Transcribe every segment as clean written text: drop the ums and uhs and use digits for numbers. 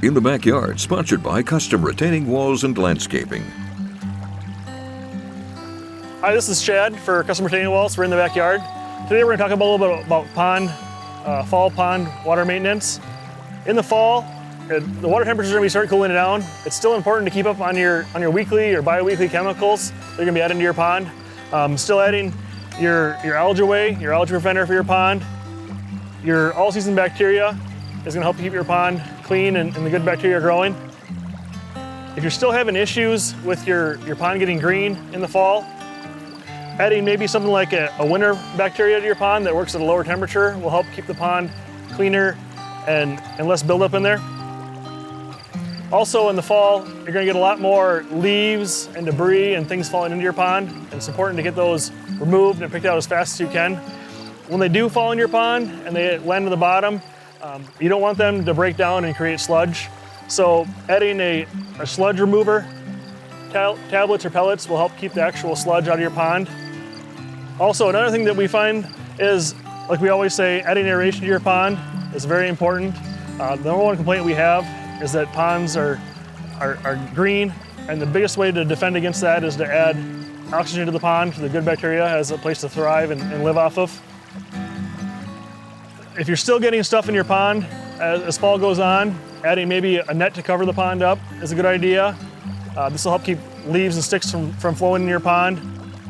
In the Backyard, sponsored by Custom Retaining Walls and Landscaping. Hi, this is Chad for Custom Retaining Walls. We're in the backyard. Today we're going to talk a little bit about fall pond water maintenance. In the fall, the water temperatures are going to start cooling down. It's still important to keep up on your weekly or bi-weekly chemicals that you're going to be adding to your pond. Still adding your algae preventer for your pond. Your all-season bacteria is going to help you keep your pond clean and the good bacteria growing. If you're still having issues with your pond getting green in the fall, adding maybe something like a winter bacteria to your pond that works at a lower temperature will help keep the pond cleaner and less buildup in there. Also in the fall, you're going to get a lot more leaves and debris and things falling into your pond, and it's important to get those removed and picked out as fast as you can. When they do fall in your pond and they land at the bottom, you don't want them to break down and create sludge. So adding a sludge remover, tablets or pellets will help keep the actual sludge out of your pond. Also, another thing that we find is, like we always say, adding aeration to your pond is very important. The number one complaint we have is that ponds are green, and the biggest way to defend against that is to add oxygen to the pond so the good bacteria has a place to thrive and live off of. If you're still getting stuff in your pond as fall goes on, adding maybe a net to cover the pond up is a good idea. This will help keep leaves and sticks from flowing in your pond.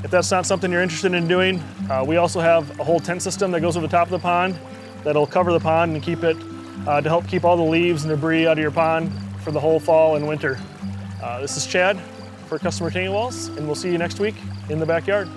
If that's not something you're interested in doing, we also have a whole tent system that goes over the top of the pond that'll cover the pond and keep it to help keep all the leaves and debris out of your pond for the whole fall and winter. This is Chad for Custom Retaining Walls, and we'll see you next week in the backyard.